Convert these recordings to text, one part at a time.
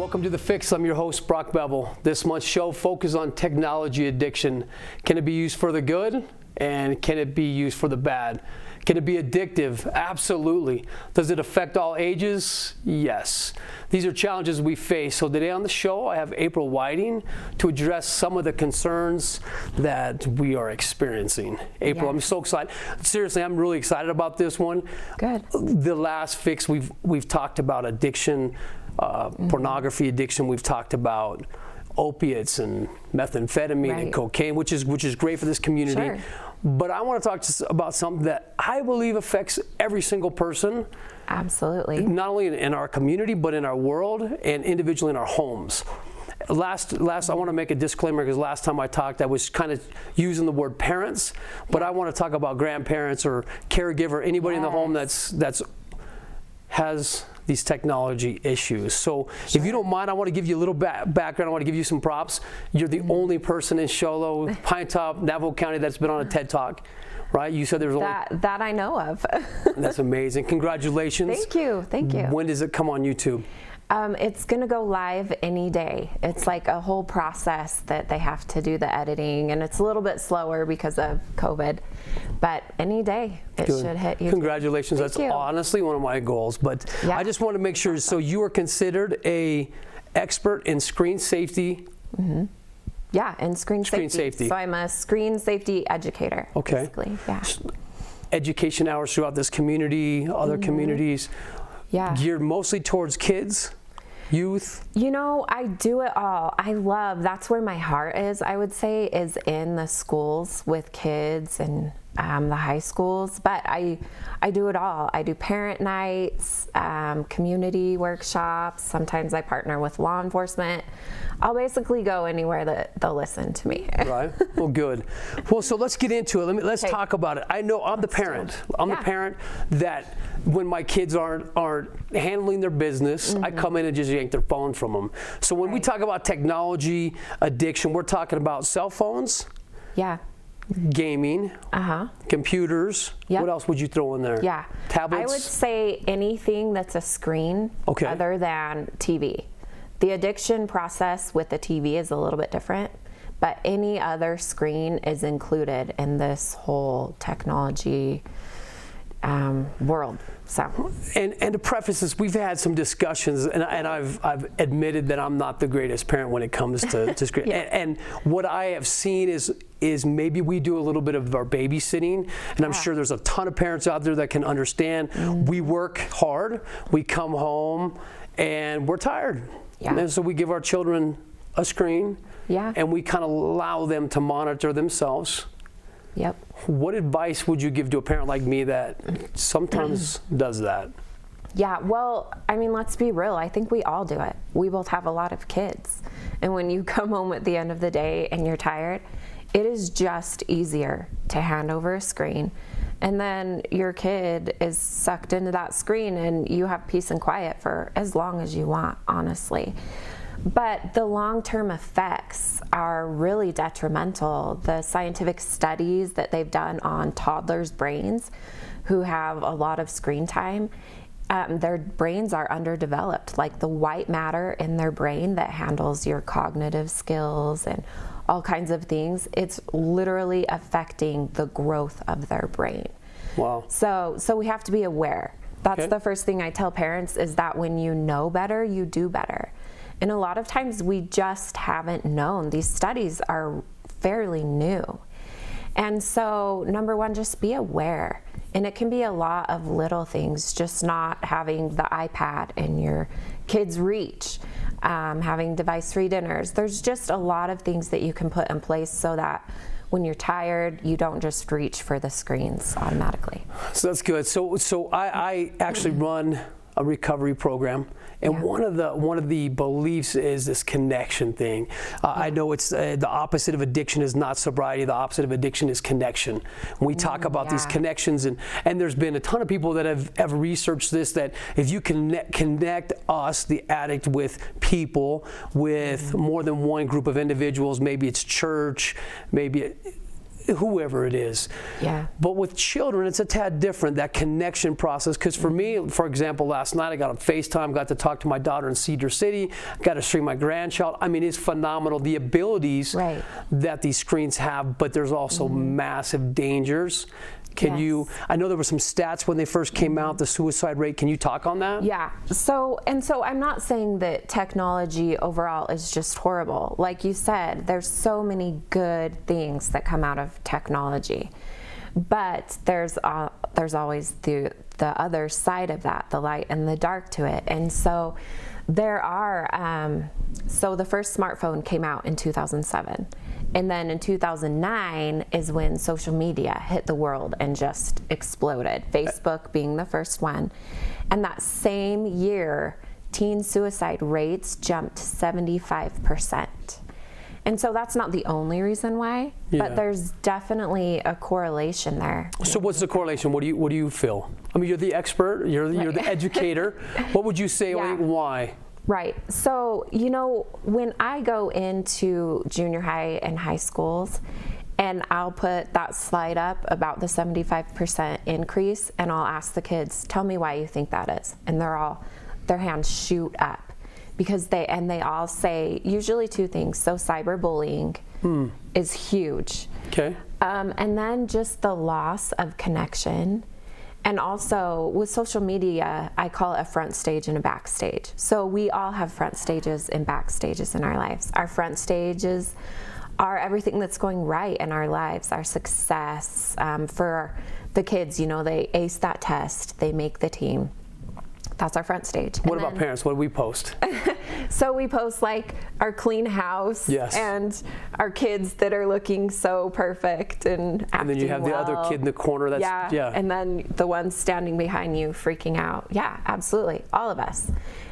Welcome to The Fix. I'm your host, Brock Bevel. This month's show focuses on technology addiction. Can it be used for the good? And can it be used for the bad? Can it be addictive? Absolutely. Does it affect all ages? Yes. These are challenges we face. So today on the show, I have April Whiting to address some of the concerns that we are experiencing. April, I'm so excited. Seriously, I'm really excited about this one. Good. The last Fix, we've talked about addiction, pornography addiction. We've talked about opiates and methamphetamine and cocaine, which is great for this community. Sure. But I want to talk about something that I believe affects every single person. Absolutely. Not only in our community, but in our world and individually in our homes. Last, I want to make a disclaimer because last time I talked, I was kind of using the word parents, but I want to talk about grandparents or caregiver, anybody in the home that's has these technology issues. So if you don't mind, I want to give you a little background. I want to give you some props. You're the only person in Show Low, Pine Top, Navajo County that's been on a TED Talk, right? You said there was only... That I know of. That's amazing. Congratulations. Thank you. Thank you. When does it come on YouTube? It's going to go live any day. It's like a whole process that they have to do the editing, and it's a little bit slower because of COVID, but any day it should hit YouTube. Congratulations. Thank That's you. Honestly one of my goals, but I just want to make sure, so you are considered a expert in screen safety? Mm-hmm. Yeah, and screen safety. So I'm a screen safety educator, basically. Yeah. Education hours throughout this community, other communities. Yeah. Geared mostly towards kids, youth? You know, I do it all. That's where my heart is, I would say, is in the schools with kids and the high schools. But I do it all. I do parent nights, community workshops. Sometimes I partner with law enforcement. I'll basically go anywhere that they'll listen to me. Right. Well, good. Well, so let's get into it. Let's talk about it. I know I'm the parent. I'm the parent that when my kids aren't handling their business, I come in and just yank their phone from them. So when we talk about technology addiction, we're talking about cell phones. Yeah. Gaming, computers. Yep. What else would you throw in there? Yeah. Tablets? I would say anything that's a screen other than TV. The addiction process with the TV is a little bit different, but any other screen is included in this whole technology world. So, and to preface this, we've had some discussions, and I've admitted that I'm not the greatest parent when it comes to screen. And what I have seen is maybe we do a little bit of our babysitting, and I'm sure there's a ton of parents out there that can understand. We work hard, we come home, and we're tired. And so we give our children a screen, and we kind of allow them to monitor themselves. Yep. What advice would you give to a parent like me that sometimes does that? Yeah, well, I mean, let's be real. I think we all do it. We both have a lot of kids. And when you come home at the end of the day and you're tired, it is just easier to hand over a screen. And then your kid is sucked into that screen and you have peace and quiet for as long as you want, honestly. But the long-term effects are really detrimental. The scientific studies that they've done on toddlers' brains who have a lot of screen time, their brains are underdeveloped. Like the white matter in their brain that handles your cognitive skills and all kinds of things, it's literally affecting the growth of their brain. Wow. So we have to be aware. That's the first thing I tell parents, is that when you know better, you do better. And a lot of times we just haven't known. These studies are fairly new. And so, number one, just be aware. And it can be a lot of little things, just not having the iPad in your kids' reach, having device-free dinners. There's just a lot of things that you can put in place so that when you're tired, you don't just reach for the screens automatically. So that's good. So I actually run a recovery program, and one of the beliefs is this connection thing. I know it's the opposite of addiction is not sobriety. The opposite of addiction is connection. When we talk about these connections, and there's been a ton of people that have researched this, that if you connect us, the addict, with people, with more than one group of individuals, maybe it's church, maybe whoever it is. Yeah. But with children, it's a tad different, that connection process. Because for me, for example, last night I got on FaceTime, got to talk to my daughter in Cedar City, got to stream my grandchild. I mean, it's phenomenal, the abilities Right. that these screens have, but there's also massive dangers. Can you, I know there were some stats when they first came out, the suicide rate. Can you talk on that? Yeah. So I'm not saying that technology overall is just horrible. Like you said, there's so many good things that come out of technology, but there's always the other side of that, the light and the dark to it. And so there are, so the first smartphone came out in 2007. And then in 2009 is when social media hit the world and just exploded, Facebook being the first one. And that same year, teen suicide rates jumped 75%. And so that's not the only reason why, but there's definitely a correlation there. So what's the correlation? What do you feel? I mean, you're the expert, you're the educator. What would you say, why? Right. So, you know, when I go into junior high and high schools, and I'll put that slide up about the 75% increase, and I'll ask the kids, tell me why you think that is. And their hands shoot up because they all say usually two things. So cyberbullying is huge. Okay. And then just the loss of connection. And also with social media, I call it a front stage and a backstage. So we all have front stages and back stages in our lives. Our front stages are everything that's going right in our lives, our success. For the kids, you know, they ace that test, they make the team. That's our front stage. What about parents? What do we post? So we post like our clean house and our kids that are looking so perfect and acting And then you have the other kid in the corner that's, and then the one standing behind you freaking out. Yeah, absolutely. All of us.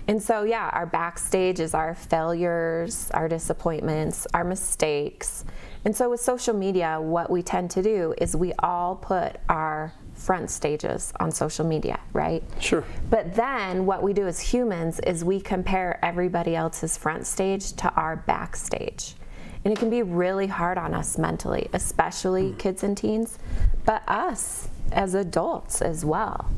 And so, yeah, our backstage is our failures, our disappointments, our mistakes. And so with social media, what we tend to do is we all put our front stages on social media, right? Sure. But then what we do as humans is we compare everybody else's front stage to our backstage. And it can be really hard on us mentally, especially kids and teens, but us as adults as well.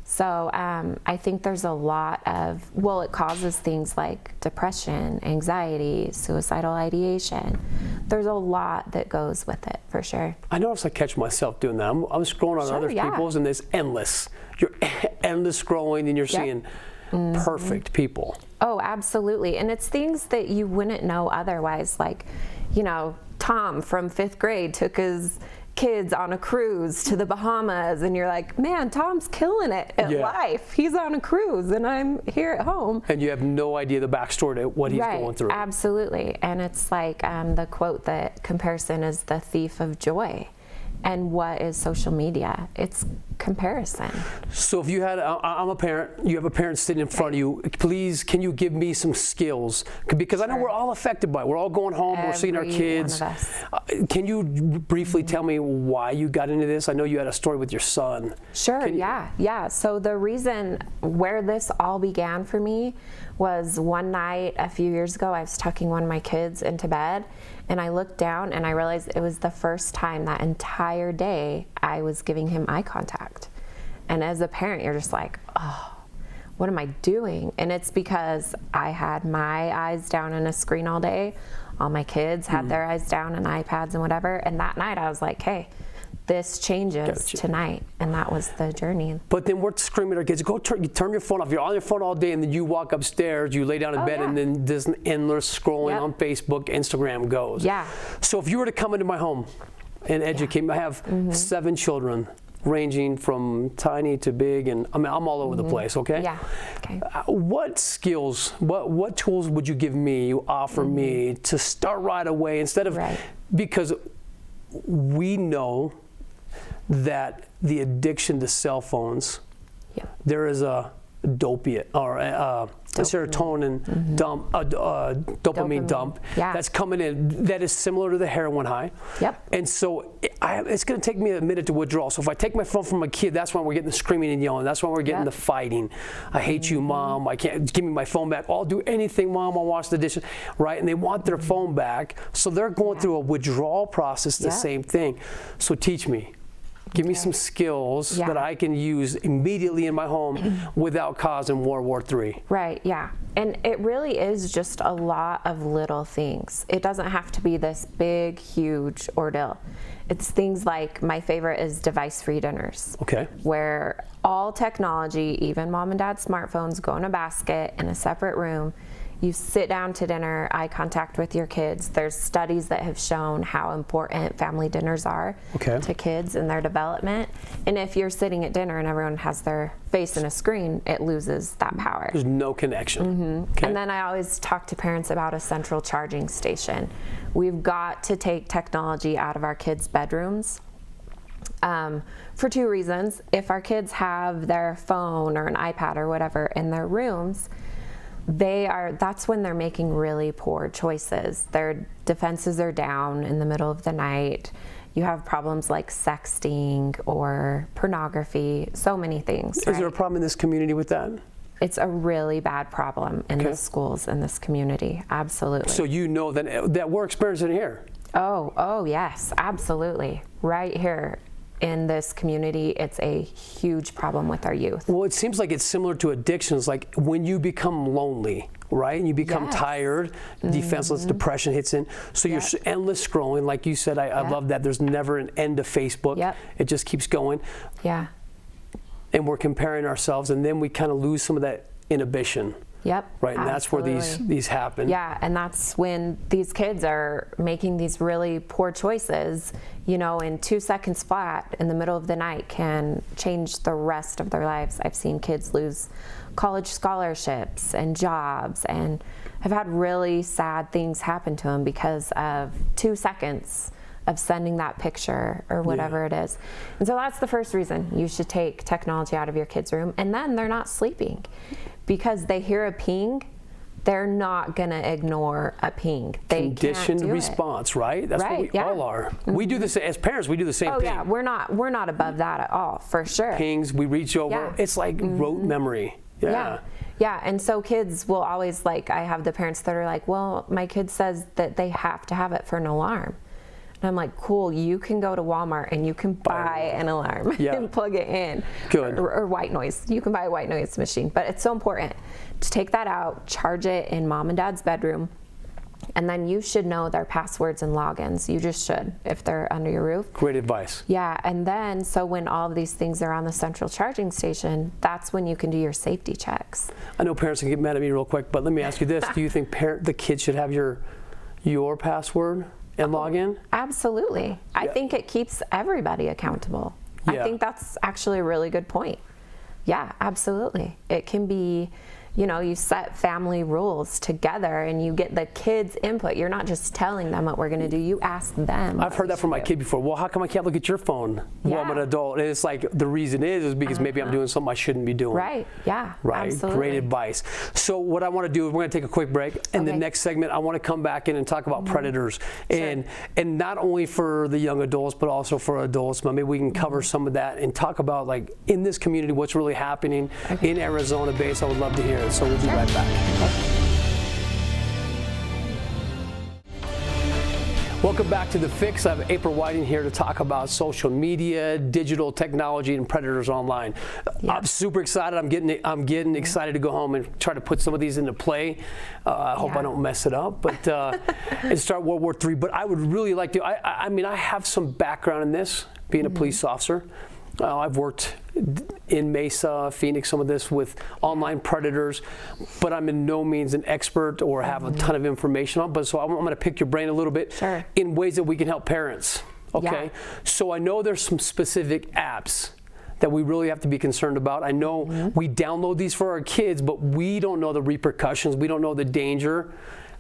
So I think there's a lot of, well, it causes things like depression, anxiety, suicidal ideation. There's a lot that goes with it, for sure. I notice I catch myself doing that. I'm scrolling on other people's, and there's endless. You're endless scrolling, and you're seeing perfect people. Oh, absolutely. And it's things that you wouldn't know otherwise. Like, you know, Tom from 5th grade took his kids on a cruise to the Bahamas, and you're like, man, Tom's killing it at life. He's on a cruise and I'm here at home. And you have no idea the backstory to what he's going through. Absolutely. And it's like the quote that comparison is the thief of joy. And what is social media? It's comparison. So if you had, I'm a parent, you have a parent sitting in front of you, please, can you give me some skills? Because I know we're all affected by it. We're all going home, we're seeing our kids. One of us. Can you briefly tell me why you got into this? I know you had a story with your son. Sure, yeah. So the reason where this all began for me was one night a few years ago, I was tucking one of my kids into bed, and I looked down and I realized it was the first time that entire day I was giving him eye contact. And as a parent, you're just like, oh, what am I doing? And it's because I had my eyes down on a screen all day. All my kids had their eyes down on iPads and whatever. And that night I was like, hey, this changes tonight. And that was the journey. But then we're screaming at our kids, you turn your phone off. You're on your phone all day, and then you walk upstairs, you lay down in bed, and then there's an endless scrolling on Facebook, Instagram goes. Yeah. So if you were to come into my home and educate me, I have 7 children, ranging from tiny to big, and I mean, I'm all over the place, okay? Yeah, okay. What skills, what tools would you give me, you offer me to start right away instead of, because we know that the addiction to cell phones, there is a dopiate or a serotonin dump, dopamine dump Yeah. that's coming in that is similar to the heroin high. Yep. And so it's going to take me a minute to withdraw. So if I take my phone from a kid, that's when we're getting the screaming and yelling. That's when we're getting Yep. the fighting. I hate you, Mom. I can't, give me my phone back. I'll do anything, Mom. I'll wash the dishes. Right? And they want their phone back. So they're going through a withdrawal process, the Yep. same thing. So teach me. Give me some skills that I can use immediately in my home without causing World War III. Right, yeah. And it really is just a lot of little things. It doesn't have to be this big, huge ordeal. It's things like, my favorite is device-free dinners. Okay. Where all technology, even mom and dad's smartphones, go in a basket in a separate room. You sit down to dinner, eye contact with your kids. There's studies that have shown how important family dinners are to kids and their development. And if you're sitting at dinner and everyone has their face in a screen, it loses that power. There's no connection. Okay. And then I always talk to parents about a central charging station. We've got to take technology out of our kids' bedrooms. For two reasons. If our kids have their phone or an iPad or whatever in their rooms, that's when they're making really poor choices. Their defenses are down in the middle of the night. You have problems like sexting or pornography, so many things. Is there a problem in this community with that? It's a really bad problem in the schools in this community, absolutely. So you know that we're experiencing it here. Oh yes, absolutely. Right here in this community, it's a huge problem with our youth. Well, it seems like it's similar to addictions, like when you become lonely, right? And you become tired, defenseless, depression hits in. So you're endless scrolling. Like you said, I love that. There's never an end to Facebook. Yep. It just keeps going. Yeah. And we're comparing ourselves, and then we kind of lose some of that inhibition. Yep. Right, and that's where these happen. Yeah, and that's when these kids are making these really poor choices, you know, in 2 seconds flat in the middle of the night can change the rest of their lives. I've seen kids lose college scholarships and jobs, and have had really sad things happen to them because of 2 seconds of sending that picture or whatever it is. And so that's the first reason you should take technology out of your kids' room. And then they're not sleeping. Because they hear a ping, they're not going to ignore a ping. They Conditioned can't do response, right? That's what we all are. We do this as parents. We do the same thing. Yeah, we're not above that at all, for sure. Pings, we reach over. It's like rote memory. Yeah, and so kids will always, like, I have the parents that are like, well, my kid says that they have to have it for an alarm. And I'm like, cool, you can go to Walmart and you can buy an alarm and plug it in. Good. Or white noise. You can buy a white noise machine. But it's so important to take that out, charge it in mom and dad's bedroom, and then you should know their passwords and logins. You just should, if they're under your roof. Great advice. Yeah, and then, so when all of these things are on the central charging station, that's when you can do your safety checks. I know parents can get mad at me real quick, but let me ask you this. Do you think the kid should have your password and log in? Absolutely. I think it keeps everybody accountable. I think that's actually a really good point. Yeah, absolutely. It can be, you know, you set family rules together and you get the kids' input. You're not just telling them what we're going to do. You ask them. I've heard that from my kid before. Well, how come I can't look at your phone while I'm an adult? And it's like, the reason is because maybe I'm doing something I shouldn't be doing. Right. Yeah. Right. Absolutely. Great advice. So what I want to do is we're going to take a quick break. And the next segment, I want to come back in and talk about predators. And not only for the young adults, but also for adults. Maybe we can cover some of that and talk about, like, in this community, what's really happening in Arizona base. I would love to hear it. So we'll be right back. Welcome back to The Fix. I have April Whiting here to talk about social media, digital technology, and predators online. I'm super excited. I'm getting excited to go home and try to put some of these into play. I hope I don't mess it up, but and start World War III. But I would really like to. I mean, I have some background in this, being a police officer. I've worked in Mesa, Phoenix, some of this with online predators, but I'm in no means an expert or have a ton of information on. But so I'm going to pick your brain a little bit in ways that we can help parents. Okay, so I know there's some specific apps that we really have to be concerned about. I know we download these for our kids, but we don't know the repercussions. We don't know the danger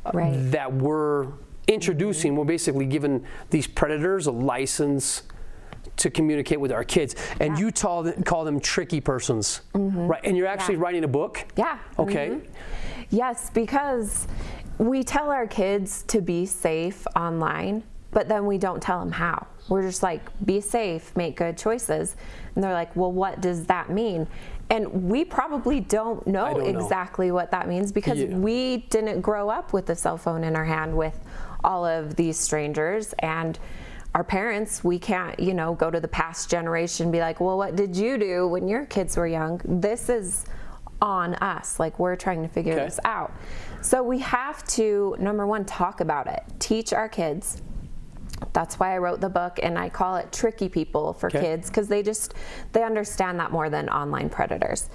that we're introducing. We're basically giving these predators a license to communicate with our kids. And you call them tricky persons, right? And you're actually writing a book? Yeah. Okay. Yes, because we tell our kids to be safe online, but then we don't tell them how. We're just like, be safe, make good choices. And they're like, well, what does that mean? And we probably don't know exactly what that means because we didn't grow up with a cell phone in our hand with all of these strangers. And our parents, we can't, you know, go to the past generation and be like, well, what did you do when your kids were young? This is on us. Like, we're trying to figure this out. So we have to, number one, talk about it, teach our kids. That's why I wrote the book, and I call it Tricky People for kids, because they understand that more than online predators.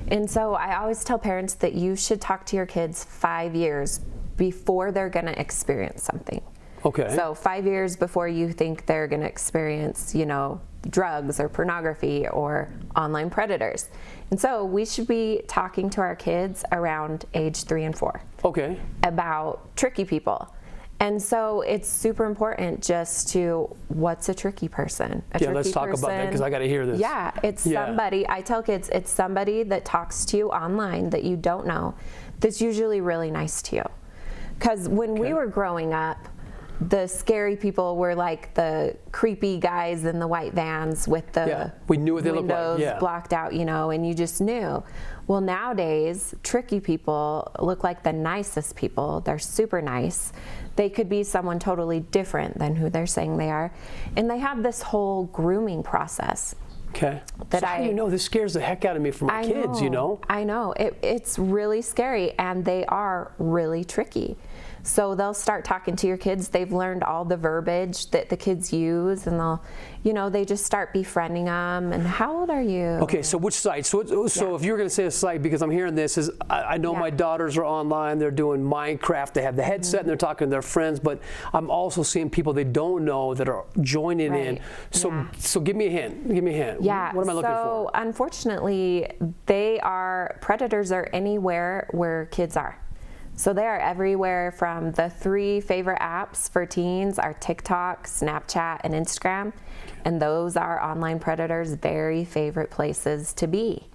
And so I always tell parents that you should talk to your kids 5 years before they're going to experience something. Okay. So 5 years before you think they're going to experience, you know, drugs or pornography or online predators. And so we should be talking to our kids around age 3 and 4. Okay. About tricky people. And so it's super important just to, what's a tricky person? Let's talk about that because I got to hear this. Yeah, it's somebody, I tell kids, it's somebody that talks to you online that you don't know that's usually really nice to you. Because when we were growing up, the scary people were like the creepy guys in the white vans with the we knew what they looked like. windows blocked out, you know, and you just knew. Well, nowadays, tricky people look like the nicest people. They're super nice. They could be someone totally different than who they're saying they are. And they have this whole grooming process. Okay. So how do you know? This scares the heck out of me for my kids, you know? I know. It's really scary, and they are really tricky. So they'll start talking to your kids. They've learned all the verbiage that the kids use, and they'll, you know, they just start befriending them. And how old are you? Okay, so which site? So if you're going to say a site, because I'm hearing this, is I know my daughters are online. They're doing Minecraft. They have the headset and they're talking to their friends. But I'm also seeing people they don't know that are joining in. So give me a hint. Give me a hint. Yeah. What am I looking for? So unfortunately, predators are anywhere where kids are. So they are everywhere. From the 3 favorite apps for teens are TikTok, Snapchat, and Instagram. And those are online predators' very favorite places to be.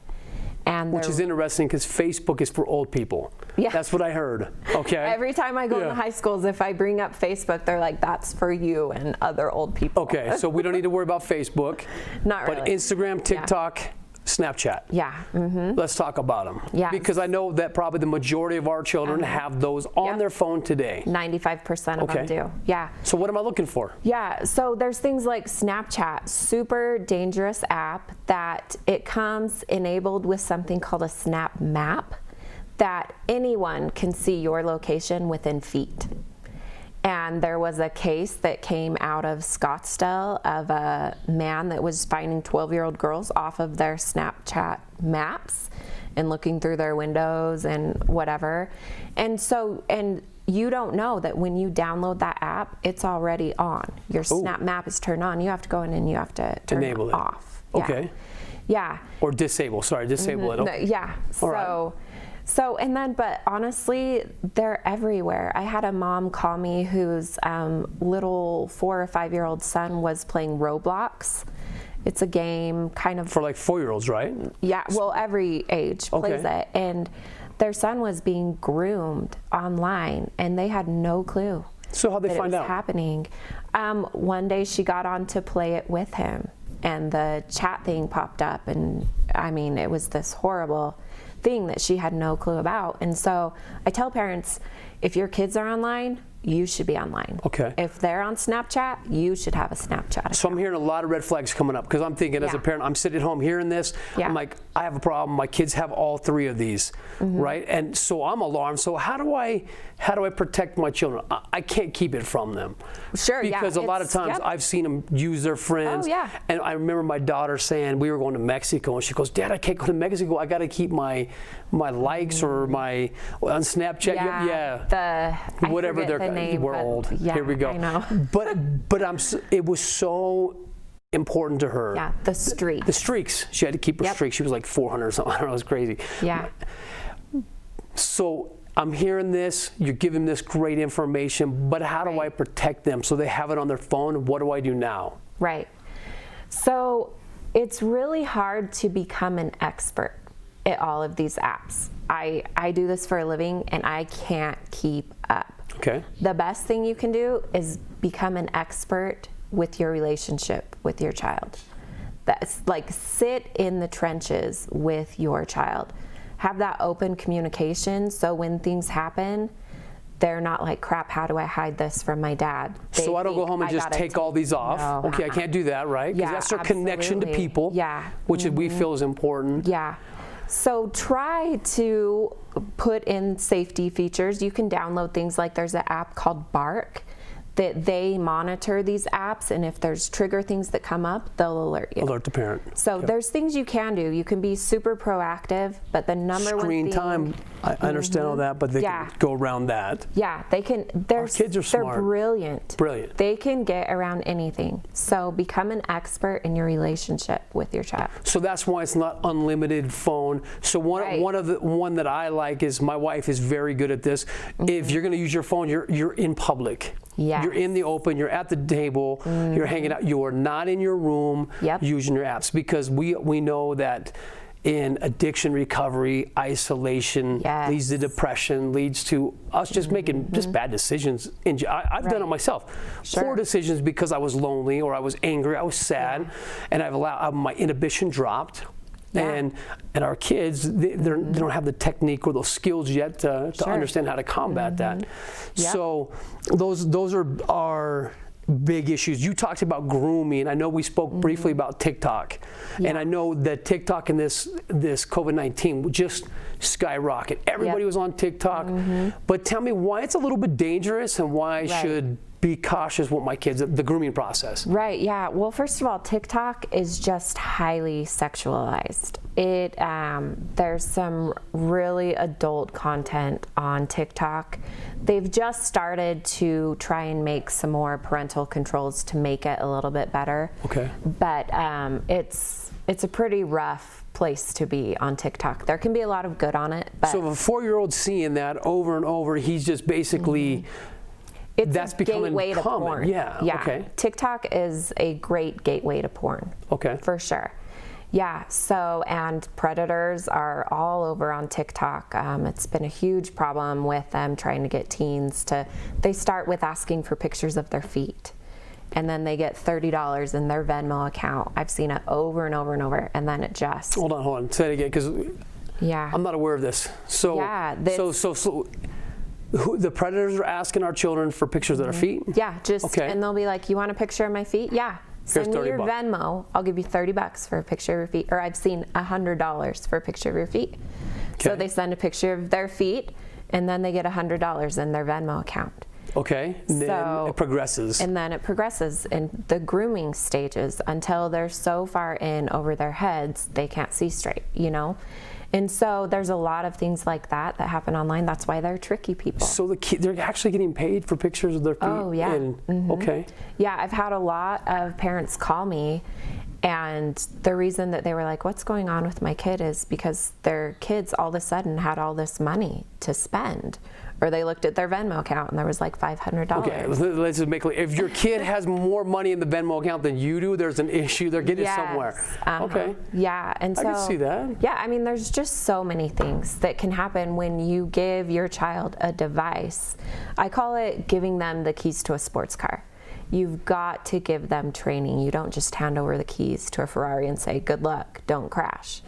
And which is interesting because Facebook is for old people. Yeah. That's what I heard. Okay. Every time I go into high schools, if I bring up Facebook, they're like, that's for you and other old people. Okay, so we don't need to worry about Facebook. Not really. But Instagram, TikTok, Snapchat. Yeah. Let's talk about them. Yeah. Because I know that probably the majority of our children have those on their phone today. 95% of them do. Yeah. So what am I looking for? Yeah. So there's things like Snapchat, super dangerous app that it comes enabled with something called a Snap Map that anyone can see your location within feet. And there was a case that came out of Scottsdale of a man that was finding 12-year-old girls off of their Snapchat maps and looking through their windows and whatever. And so, and you don't know that when you download that app, it's already on. Your Snap Map is turned on. You have to go in and you have to turn it off. Okay. Yeah. Or disable. Sorry, disable it. Okay. Yeah. So, and then, but honestly, they're everywhere. I had a mom call me whose little 4 or 5-year-old son was playing Roblox. It's a game kind of for like 4-year-olds, right? Yeah, well, every age plays it. And their son was being groomed online, and they had no clue. So how'd they find out? Happening. One day she got on to play it with him, and the chat thing popped up, and I mean, it was this horrible thing that she had no clue about. And so I tell parents, if your kids are online, you should be online. Okay. If they're on Snapchat, you should have a Snapchat account. So I'm hearing a lot of red flags coming up because I'm thinking as a parent, I'm sitting at home hearing this. I'm like, I have a problem. My kids have all 3 of these, right? And so I'm alarmed. So how do I protect my children? I can't keep it from them. Sure, because a lot of times I've seen them use their friends. And I remember my daughter saying, we were going to Mexico, and she goes, Dad, I can't go to Mexico. I got to keep my likes or my on Snapchat. Whatever they're name, we're old. Here we go. I know. but it was so important to her. Yeah, the streaks. The streaks. She had to keep her streaks. She was like 400 or something. It was crazy. Yeah. So I'm hearing this. You're giving this great information, but how do I protect them so they have it on their phone? What do I do now? Right. So it's really hard to become an expert at all of these apps. I do this for a living and I can't keep up. Okay. The best thing you can do is become an expert with your relationship with your child. That's like sit in the trenches with your child. Have that open communication so when things happen, they're not like, crap, how do I hide this from my dad? So I don't go home and just take all these off. No, okay, I can't do that, right? Because Yeah, that's their connection to absolutely. people, Yeah. which we feel is important. Yeah. So try to put in safety features. You can download things like there's an app called Bark that they monitor these apps, and if there's trigger things that come up, they'll alert you. Alert the parent. So there's things you can do. You can be super proactive, but the number one Screen thing, time, I understand all that, but they Yeah. can go around that. yeah, they can. They're kids are smart. They're brilliant. Brilliant. They can get around anything. So become an expert in your relationship with your child. So that's why it's not unlimited phone. So Right. one that I like is my wife is very good at this. If you're going to use your phone, you're in public. Yes. You're in the open. You're at the table. You're hanging out. You are not in your room Yep. using your apps because we know that in addiction recovery, isolation Yes. leads to depression, leads to us just making just bad decisions. I've done it Right. myself. Sure. Poor decisions because I was lonely or I was angry, I was sad, and I've allowed my inhibition dropped. Yeah. And our kids, they don't have the technique or those skills yet to Sure. understand how to combat that. Yep. So those are our big issues. You talked about grooming. I know we spoke briefly about TikTok, and I know that TikTok and this COVID-19 just skyrocketed. Everybody Yep. was on TikTok, but tell me why it's a little bit dangerous and why I Right. should be cautious with my kids, the grooming process. Right, yeah. Well, first of all, TikTok is just highly sexualized. There's some really adult content on TikTok. They've just started to try and make some more parental controls to make it a little bit better. Okay. But it's a pretty rough place to be on TikTok. There can be a lot of good on it, but So if a 4-year-old seeing that over and over, he's just basically it's that's a becoming gateway to common. porn. Yeah, okay. TikTok is a great gateway to porn. Okay. For sure. Yeah, so, and predators are all over on TikTok. It's been a huge problem with them trying to get teens they start with asking for pictures of their feet. And then they get $30 in their Venmo account. I've seen it over and over and over. And then it just, Hold on. Say it again, because yeah. I'm not aware of this. So, Yeah, so the predators are asking our children for pictures of their feet? Yeah, just, Okay. and they'll be like, you want a picture of my feet? Yeah. Here's Send me your $30. Venmo. I'll give you $30 for a picture of your feet. Or I've seen $100 for a picture of your feet. So Okay. they send a picture of their feet, and then they get $100 in their Venmo account. Okay, and then So- it progresses. And then it progresses in the grooming stages until they're so far in over their heads they can't see straight, you know? And so there's a lot of things like that happen online. That's why they're tricky people. So they're actually getting paid for pictures of their feet? Oh, yeah. Okay. Yeah, I've had a lot of parents call me, and the reason that they were like, what's going on with my kid is because their kids all of a sudden had all this money to spend. Or they looked at their Venmo account and there was like $500. Okay, let's just make clear. If your kid has more money in the Venmo account than you do, there's an issue. They're getting it Yes, somewhere. uh-huh. Okay. Yeah, and so I can see that. Yeah, I mean, there's just so many things that can happen when you give your child a device. I call it giving them the keys to a sports car. You've got to give them training. You don't just hand over the keys to a Ferrari and say, good luck, don't crash.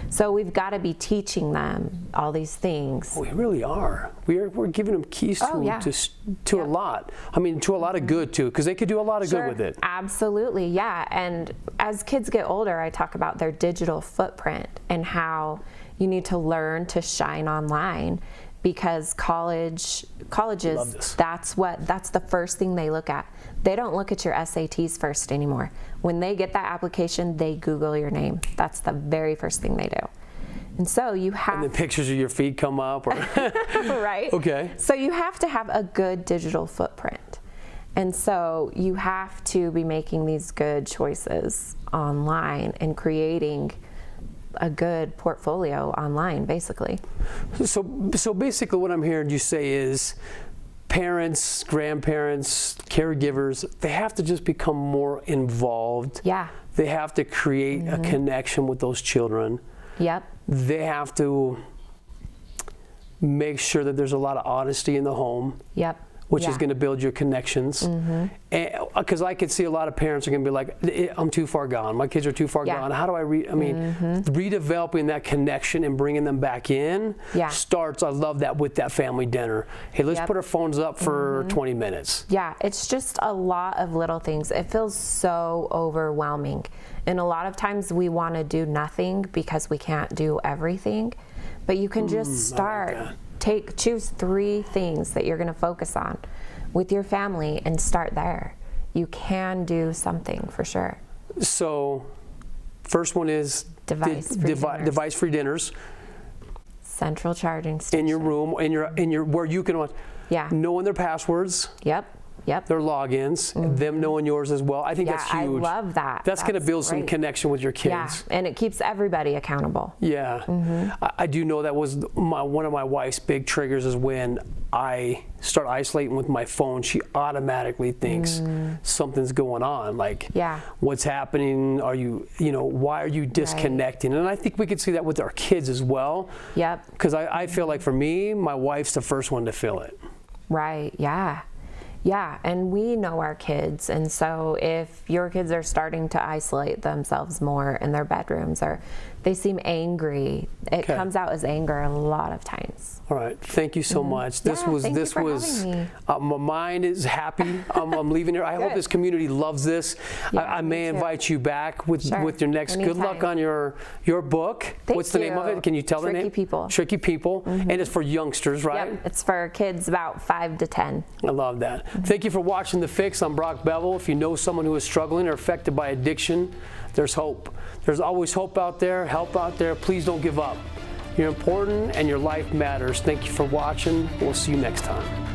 So we've got to be teaching them all these things. We really are. We're giving them keys to, Oh, yeah. to a lot. I mean, to a lot of good too, because they could do a lot of good with it. Absolutely, yeah. And as kids get older, I talk about their digital footprint and how you need to learn to shine online, because colleges, Love this. that's the first thing they look at. They don't look at your SATs first anymore. When they get that application, they Google your name. That's the very first thing they do. And so you have And the pictures of your feet come up. Or right? Okay. So you have to have a good digital footprint. And so you have to be making these good choices online and creating a good portfolio online, basically. So basically what I'm hearing you say is parents, grandparents, caregivers, they have to just become more involved. Yeah. They have to create a connection with those children. Yep. They have to make sure that there's a lot of honesty in the home. Yep. Which is Yeah. going to build your connections. Because I could see a lot of parents are going to be like, I'm too far gone. My kids are too far Yeah. gone. How do I redeveloping that connection and bringing them back in Yeah. starts, I love that, with that family dinner. Hey, let's Yep. put our phones up for 20 minutes. Yeah, it's just a lot of little things. It feels so overwhelming. And a lot of times we want to do nothing because we can't do everything. But you can just start. that. Choose 3 things that you're going to focus on with your family and start there. You can do something for sure. So, first one is Device-free dinners. device-free dinners Central charging station. in your room, in your where you can watch. Yeah. Knowing their passwords, Yep. Yep. their logins, them knowing yours as well. I think Yeah, that's huge. I love that. That's going to build some great. connection with your Yeah, kids. and it keeps everybody accountable. Yeah, I do know that was one of my wife's big triggers is when I start isolating with my phone. She automatically thinks something's going on. Like, Yeah. what's happening? Why are you disconnecting? And I think we could see that with our kids as well. Yep. Because I feel like for me, my wife's the first one to feel it. Right, yeah. Yeah, and we know our kids, and so if your kids are starting to isolate themselves more in their bedrooms or they seem angry, it Okay. comes out as anger a lot of times. All right, thank you so much. Yeah, thank you for having me. My mind is happy. I'm leaving here. I hope Good. this community loves this. Yeah, I me may too. invite you back with Sure, your next. Good luck anytime. on your book. Thank What's the name of you. it? Can you tell the Tricky name? People. Tricky People, and it's for youngsters, right? Yep, it's for kids about 5 to 10. I love that. Thank you for watching The Fix. I'm Brock Bevel. If you know someone who is struggling or affected by addiction, there's hope. There's always hope out there, help out there. Please don't give up. You're important and your life matters. Thank you for watching. We'll see you next time.